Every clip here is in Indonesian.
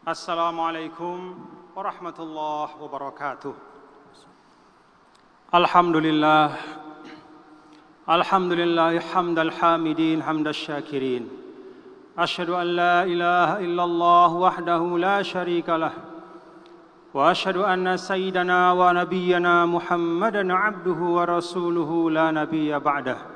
Assalamualaikum warahmatullahi wabarakatuh. Alhamdulillah. Alhamdulillah hamdal hamidin hamdal syakirin. Asyhadu an la ilaha illallah wahdahu la syarika lah. Wa asyhadu anna sayyidana wa nabiyyana Muhammadan abduhu wa rasuluhu la nabiyya ba'dah.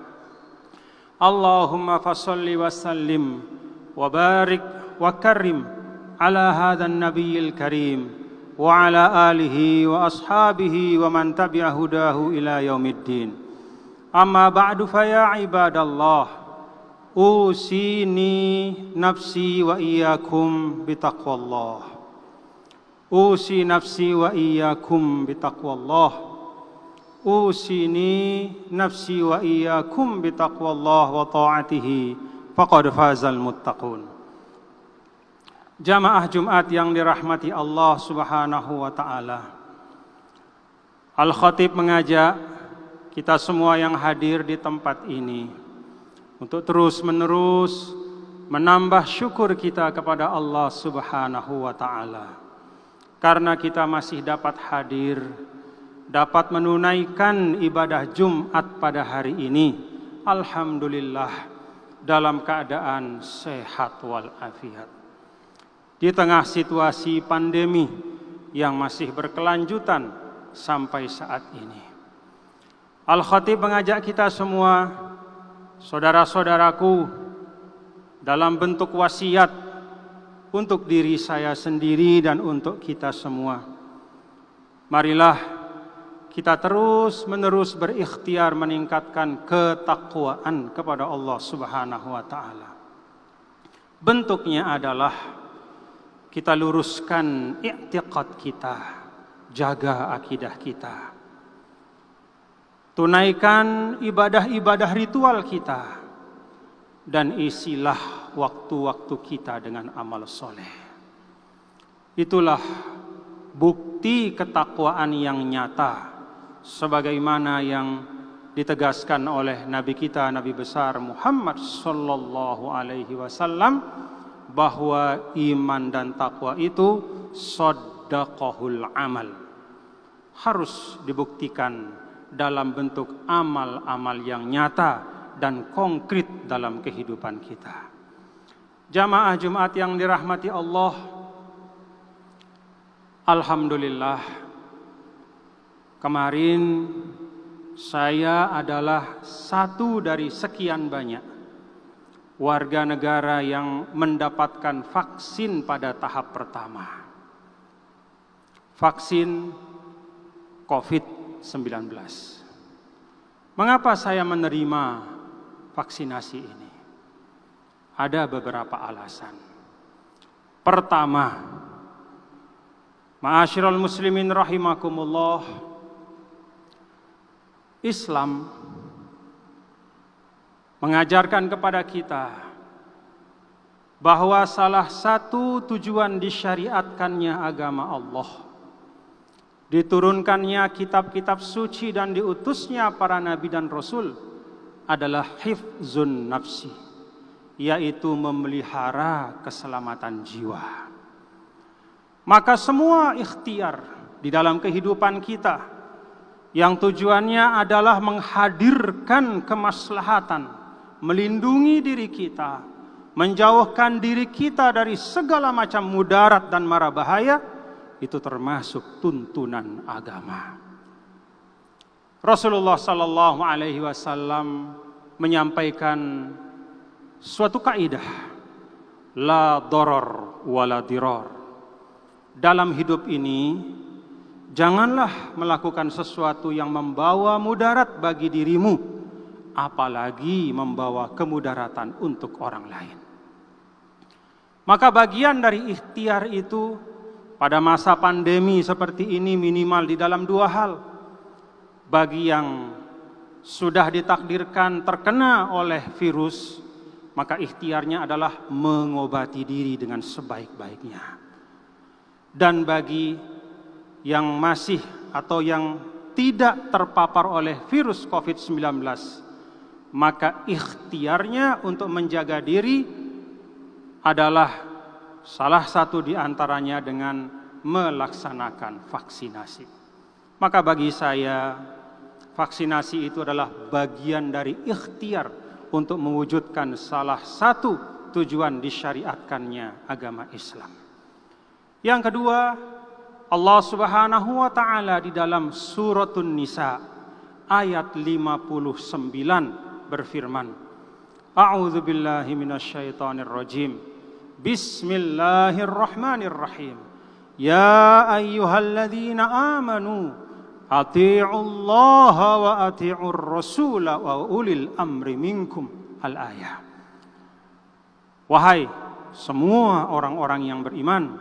Allahumma fassalli wa sallim wa barik wa karim ala hadzal nabiyil karim wa ala alihi wa ashabihi wa man tabi'a hudahu ila yaumiddin. Amma ba'du fa ya ibadallah, usini nafsi wa iyyakum bitaqwallah. Usi nafsi wa iyyakum bitaqwallah. Usini nafsi wa iyyakum bitaqwallah wa ta'atihi faqad fazal muttaqun. Jamaah Jumat yang dirahmati Allah Subhanahu wa ta'ala. Al-Khatib mengajak kita semua yang hadir di tempat ini untuk terus-menerus menambah syukur kita kepada Allah Subhanahu wa ta'ala. Karena kita masih dapat hadir, dapat menunaikan ibadah Jumat pada hari ini. Alhamdulillah, dalam keadaan sehat walafiat. Di tengah situasi pandemi yang masih berkelanjutan sampai saat ini. Al-Khatib mengajak kita semua, saudara-saudaraku, dalam bentuk wasiat untuk diri saya sendiri dan untuk kita semua. Marilah kita terus-menerus berikhtiar meningkatkan ketakwaan kepada Allah Subhanahu wa ta'ala. Bentuknya adalah kita luruskan i'tiqad kita, jaga akidah kita. Tunaikan ibadah-ibadah ritual kita, dan isilah waktu-waktu kita dengan amal soleh. Itulah bukti ketakwaan yang nyata, sebagaimana yang ditegaskan oleh Nabi kita, Nabi besar Muhammad sallallahu alaihi wasallam, bahwa iman dan takwa itu shadaqahul amal. Harus dibuktikan dalam bentuk amal-amal yang nyata dan konkret dalam kehidupan kita. Jamaah Jumat yang dirahmati Allah, alhamdulillah, kemarin saya adalah satu dari sekian banyak warga negara yang mendapatkan vaksin pada tahap pertama. Vaksin COVID-19. Mengapa saya menerima vaksinasi ini? Ada beberapa alasan. Pertama, ma'asyiral muslimin rahimakumullah, Islam mengajarkan kepada kita bahwa salah satu tujuan disyariatkannya agama Allah, diturunkannya kitab-kitab suci dan diutusnya para nabi dan rasul adalah hifzun nafsi, yaitu memelihara keselamatan jiwa. Maka semua ikhtiar di dalam kehidupan kita yang tujuannya adalah menghadirkan kemaslahatan, melindungi diri kita, menjauhkan diri kita dari segala macam mudarat dan mara bahaya, itu termasuk tuntunan agama. Rasulullah sallallahu alaihi wasallam menyampaikan suatu kaidah, la darar wala dirar. Dalam hidup ini janganlah melakukan sesuatu yang membawa mudarat bagi dirimu, apalagi membawa kemudaratan untuk orang lain. Maka bagian dari ikhtiar itu pada masa pandemi seperti ini minimal di dalam dua hal. Bagi yang sudah ditakdirkan terkena oleh virus, maka ikhtiarnya adalah mengobati diri dengan sebaik-baiknya. Dan bagi yang masih atau yang tidak terpapar oleh virus COVID-19, maka ikhtiarnya untuk menjaga diri adalah salah satu di antaranya dengan melaksanakan vaksinasi. Maka bagi saya, vaksinasi itu adalah bagian dari ikhtiar untuk mewujudkan salah satu tujuan disyariatkannya agama Islam. Yang kedua, Allah Subhanahu wa taala di dalam Suratun Nisa ayat 59 berfirman, A'udzu billahi minasyaitonir rajim. Bismillahirrahmanirrahim. Ya ayyuhalladzina amanu ati'ullaha wa ati'ur rasula wa ulil amri minkum. Al-ayah. Wahai semua orang-orang yang beriman,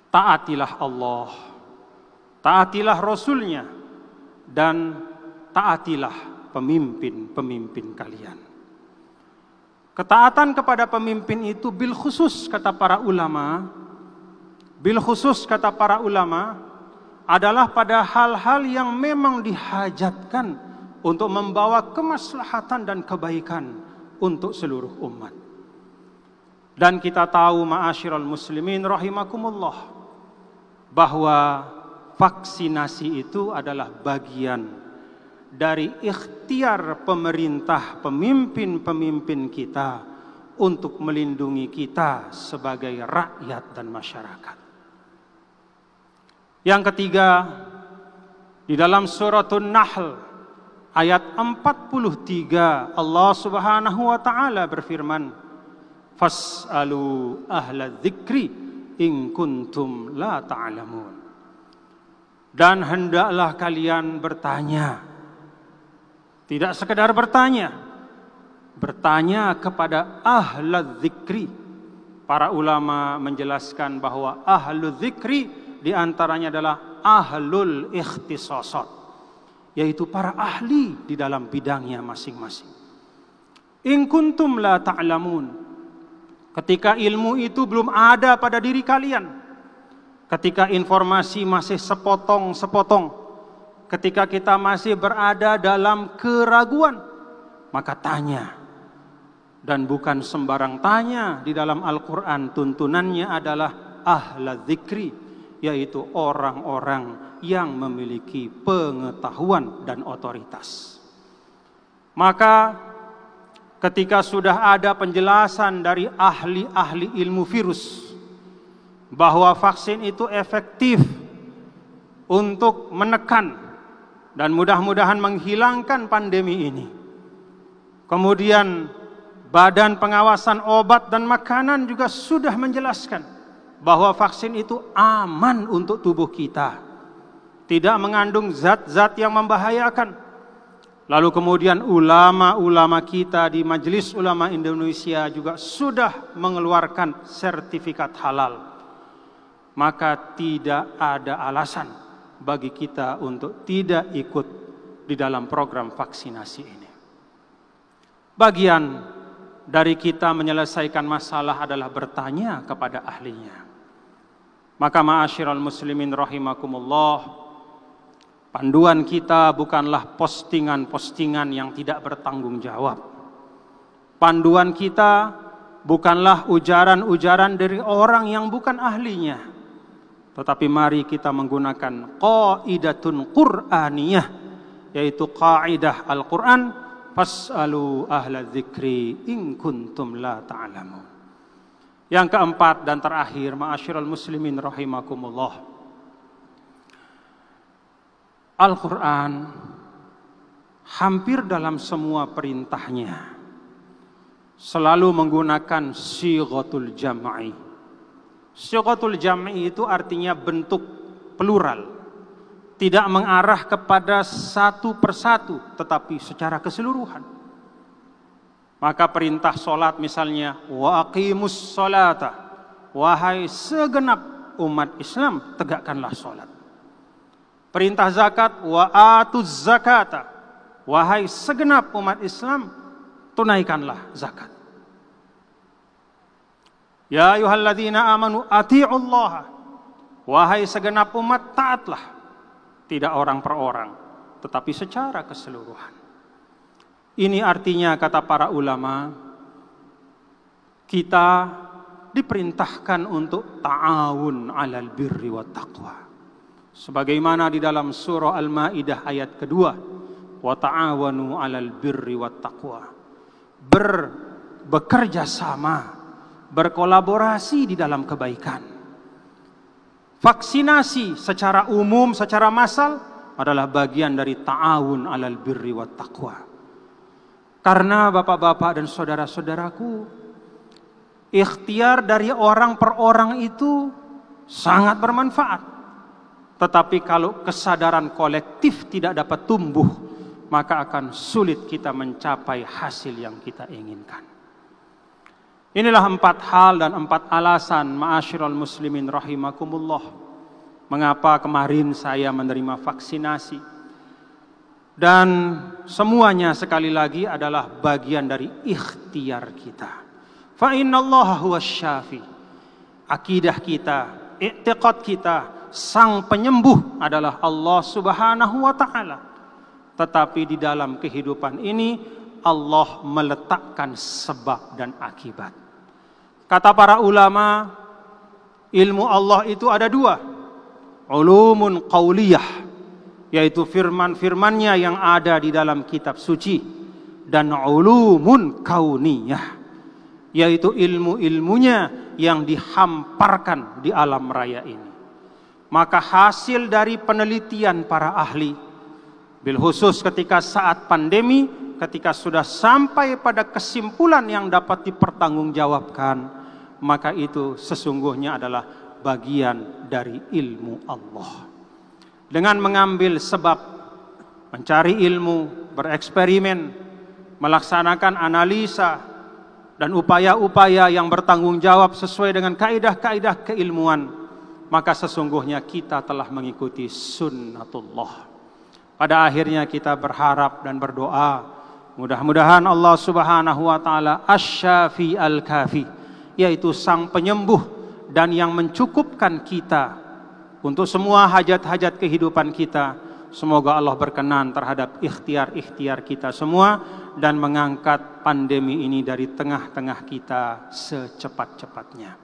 taatilah Allah, taatilah Rasulnya, dan taatilah pemimpin-pemimpin kalian. Ketaatan kepada pemimpin itu bil khusus kata para ulama, adalah pada hal-hal yang memang dihajatkan untuk membawa kemaslahatan dan kebaikan untuk seluruh umat. Dan kita tahu ma'asyiral muslimin rahimakumullah, bahwa vaksinasi itu adalah bagian dari ikhtiar pemerintah, pemimpin-pemimpin kita untuk melindungi kita sebagai rakyat dan masyarakat. Yang ketiga, di dalam Suratun Nahl ayat 43 Allah Subhanahu wa taala berfirman, Fas'alu ahla dzikri in kuntum la ta'lamun. Dan hendaklah kalian bertanya, tidak sekedar bertanya kepada ahla dzikri. Para ulama menjelaskan bahwa ahlu dzikri diantaranya adalah ahlul ikhtisasat, yaitu para ahli di dalam bidangnya masing-masing. In kuntum la ta'lamun, ketika ilmu itu belum ada pada diri kalian, ketika informasi masih sepotong-sepotong, ketika kita masih berada dalam keraguan, maka tanya. Dan bukan sembarang tanya. Di dalam Al-Quran tuntunannya adalah ahla dzikri, yaitu orang-orang yang memiliki pengetahuan dan otoritas. Maka ketika sudah ada penjelasan dari ahli-ahli ilmu virus bahwa vaksin itu efektif untuk menekan dan mudah-mudahan menghilangkan pandemi ini, kemudian Badan Pengawasan Obat dan Makanan juga sudah menjelaskan bahwa vaksin itu aman untuk tubuh kita, tidak mengandung zat-zat yang membahayakan. Lalu kemudian ulama-ulama kita di Majelis Ulama Indonesia juga sudah mengeluarkan sertifikat halal. Maka tidak ada alasan bagi kita untuk tidak ikut di dalam program vaksinasi ini. Bagian dari kita menyelesaikan masalah adalah bertanya kepada ahlinya. Maka ma'asyiral muslimin rahimakumullah, panduan kita bukanlah postingan-postingan yang tidak bertanggung jawab. Panduan kita bukanlah ujaran-ujaran dari orang yang bukan ahlinya. Tetapi mari kita menggunakan qaidatun Qur'aniyah, yaitu kaidah Al-Quran, Fas'alu ahla dzikri in kuntum la ta'lamun. Yang keempat dan terakhir, ma'asyiral muslimin rahimakumullah, Al-Quran hampir dalam semua perintahnya selalu menggunakan sighatul jam'i. Sighatul jam'i itu artinya bentuk plural, tidak mengarah kepada satu persatu, tetapi secara keseluruhan. Maka perintah solat misalnya, wa aqimus solata, wahai segenap umat Islam, tegakkanlah solat. Perintah zakat, wa atuz zakata, wahai segenap umat Islam, tunaikanlah zakat. Ya ayyuhalladzina amanu ati'ullaha, wahai segenap umat taatlah, tidak orang per orang, tetapi secara keseluruhan. Ini artinya kata para ulama, kita diperintahkan untuk ta'awun 'alal birri wat taqwa. Sebagaimana di dalam surah Al-Maidah ayat kedua, wa ta'awanu 'alal birri wat taqwa. Bekerja sama, berkolaborasi di dalam kebaikan. Vaksinasi secara umum, secara massal adalah bagian dari ta'awun 'alal birri wat taqwa. Karena bapak-bapak dan saudara-saudaraku, ikhtiar dari orang per orang itu sangat bermanfaat. Tetapi kalau kesadaran kolektif tidak dapat tumbuh, maka akan sulit kita mencapai hasil yang kita inginkan. Inilah 4 hal dan 4 alasan, ma'asyiral muslimin rahimakumullah, mengapa kemarin saya menerima vaksinasi. Dan semuanya sekali lagi adalah bagian dari ikhtiar kita. Fa innallaha huwas syafi. Akidah kita, i'tiqad kita, sang penyembuh adalah Allah Subhanahu wa taala. Tetapi di dalam kehidupan ini Allah meletakkan sebab dan akibat. Kata para ulama, ilmu Allah itu ada 2. Ulumun qauliyah, yaitu firman-firmannya yang ada di dalam kitab suci, dan ulumun kauniyah, yaitu ilmu-ilmunya yang dihamparkan di alam raya ini. Maka hasil dari penelitian para ahli, bil khusus ketika saat pandemi, ketika sudah sampai pada kesimpulan yang dapat dipertanggungjawabkan, maka itu sesungguhnya adalah bagian dari ilmu Allah. Dengan mengambil sebab, mencari ilmu, bereksperimen, melaksanakan analisa, dan upaya-upaya yang bertanggung jawab sesuai dengan kaidah-kaidah keilmuan, maka sesungguhnya kita telah mengikuti sunnatullah. Pada akhirnya kita berharap dan berdoa, mudah-mudahan Allah Subhanahu wa taala asy-syafi al-kafi, yaitu sang penyembuh dan yang mencukupkan kita untuk semua hajat-hajat kehidupan kita. Semoga Allah berkenan terhadap ikhtiar-ikhtiar kita semua dan mengangkat pandemi ini dari tengah-tengah kita secepat-cepatnya.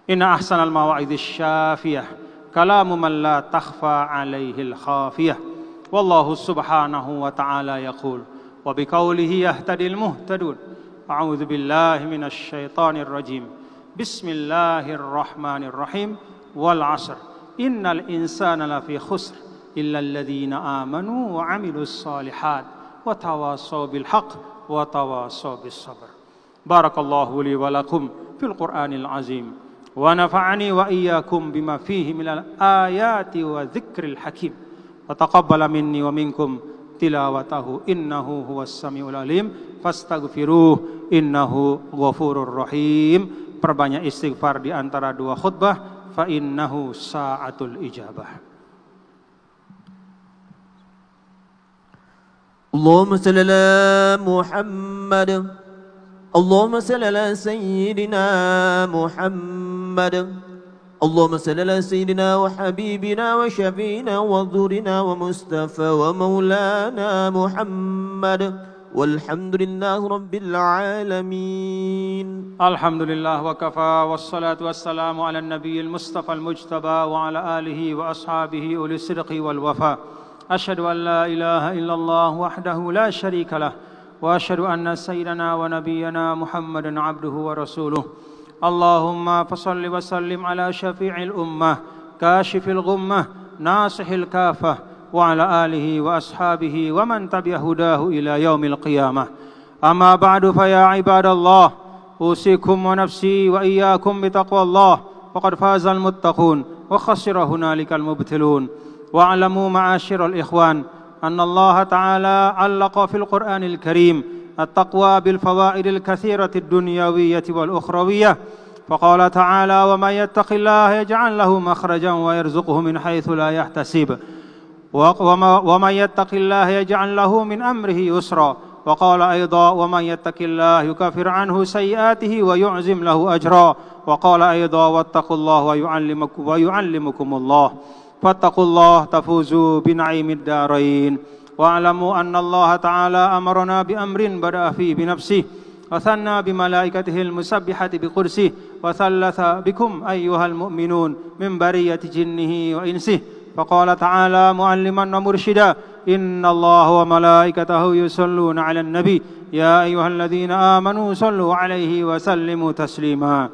Inna ahsanal mawa'idhish syafiyah kalamu man la takhfa alaihil khafiyah. Wallahu subhanahu wa ta'ala yaqul wa biqaulihi yahtadil muhtadun. A'udzu billahi minasy syaithanir rajim. Bismillahirrahmanirrahim. Wal 'asr. Innal insana lafi khusr illa alladhina amanu wa 'amilus shalihat wa tawassaw bil haqq wa tawassaw bis sabr. Barakallahu li wa lakum fil Qur'anil azim wa nafa'ani wa iyyakum bima fihi minal ayati wa dzikril hakim wa taqabbala minni wa minkum tilawatahu innahu huwas samiul alim fastaghfiruh innahu ghafurur rahim. Perbanyak istighfar di antara 2 khutbah, fa innahu sa'atul ijabah. Allahumma salli ala Muhammad. Allahumma salli ala sayyidina Muhammad. Allahumma salli ala sayyidina wa habibina wa syafiina wa dhurina wa mustafa wa maulana Muhammad. Walhamdulillahi rabbil alamin. Alhamdulillah wa kafa wassalatu wassalamu ala nabiyil mustafa al-mujtaba wa ala alihi wa ashabihi ulis sidqi wal wafa. Asyhadu an la ilaha illallah wahdahu la syarika lah wa asyhadu anna sayyidana wa nabiyyana Muhammadan abduhu wa rasuluh. Allahumma fashalli wa sallim ala syafi'il ummah kashifil ghummah nasihil kafah wa ala alihi wa ashabihi wa man tabi'a hudahu ila yaumil qiyamah. Amma ba'du fa ya ibadallah, usikum wa nafsi wa iyyakum bi taqwallah faqad fazal muttaqun wa khasira hunalikal mubtilun. Wa alamu ma'asyiral ikhwan anna Allah ta'ala 'allaqa fil Qur'anil Karim at-taqwa bil fawaidil katsirati ad-dunyawiyyati wal ukhrawiyyah. Faqala ta'ala wa may yattaqillaha yaj'al lahu makhrajan wa yarzuqhu min haitsu la yahtasib. وَمَنْ يَتَّقِ اللَّهَ يَجْعَلْ لَهُ مِنْ أَمْرِهِ يُسْرًا وقال أيضا ومن يتق الله يكفر عنه سيئاته ويعظم له أجرا وقال أيضا واتقوا الله ويعلمكم الله فاتقوا الله تفوزوا بنعيم الدارين واعلموا أن الله تعالى أمرنا بأمر بدأ فيه بنفسه وثنى بملائكته المسبحة بقدسه وثلث بكم أيها المؤمنون من برية جنه وإنسه فقال تعالى معلما ومرشدا إن الله وملائكته يصلون على النبي يا أيها الذين آمنوا صلوا عليه وسلموا تسليما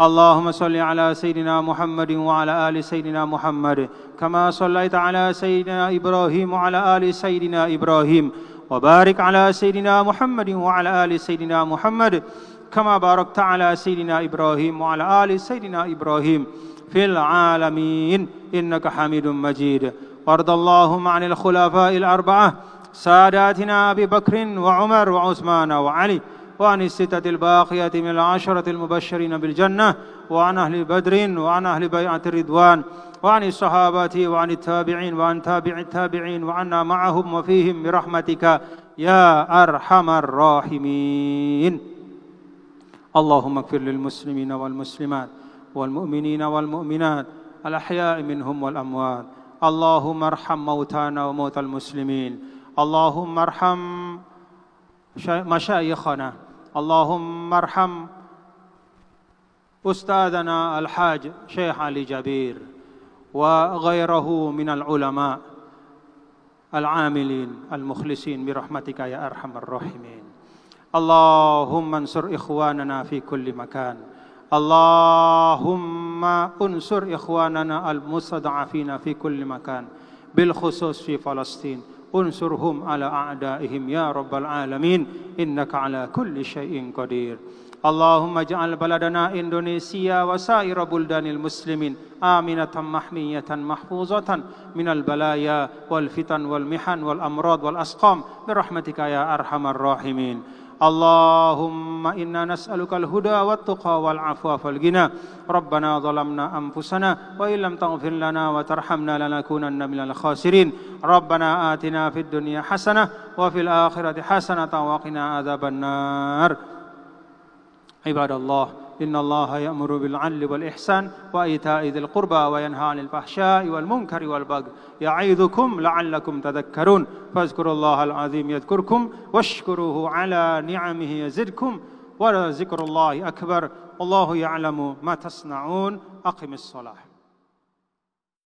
اللهم صل على سيدنا محمد وعلى آل سيدنا محمد كما صليت على سيدنا إبراهيم وعلى آل سيدنا إبراهيم وبارك على سيدنا محمد وعلى آل سيدنا محمد كما باركت على سيدنا إبراهيم وعلى آل سيدنا إبراهيم في العالمين إنك حميد مجيد وارض اللهم عن الخلفاء الأربعة ساداتنا أبي بكر وعمر وعثمان وعلي وعن الستة الباقية من العشرة المبشرين بالجنة وعن أهل بدر وعن أهل بيعة الرضوان وعن الصحابة وعن التابعين وعن تابع التابعين وعنا معهم وفيهم برحمتك يا أرحم الراحمين اللهم اغفر للمسلمين والمسلمات والمؤمنين والمؤمنات الأحياء منهم والأموات اللهم ارحم موتانا وموتى المسلمين اللهم ارحم مشايخنا اللهم ارحم أستاذنا الحاج شيخ علي جبير وغيره من العلماء العاملين المخلصين برحمتك يا أرحم الراحمين اللهم انصر إخواننا في كل مكان اللهم انصر إخواننا المستضعفين في كل مكان بالخصوص في فلسطين انصرهم على أعدائهم يا رب العالمين إنك على كل شيء قدير اللهم اجعل بلدنا إندونيسيا وسائر بلدان المسلمين آمنة محمية محفوظة من البلايا والفتن والمحن والأمراض والأسقام برحمتك يا أرحم الراحمين اللهم إنا نسألك الهدى والتقى والعفو والغنى ربنا ظلمنا أنفسنا وإن لم تغفر لنا وترحمنا لنكونن من الخاسرين ربنا آتنا في الدنيا حسنة وفي الآخرة حسنة وقنا عذاب النار عباد الله إن الله يأمر بالعدل والإحسان وإيتاء ذي القربى وينهى عن الفحشاء والمنكر والبغي يعظكم لعلكم تذكرون فاذكروا الله العظيم يذكركم واشكروه على نعمه يزدكم ولذكر الله أكبر والله يعلم ما تصنعون أقم الصلاة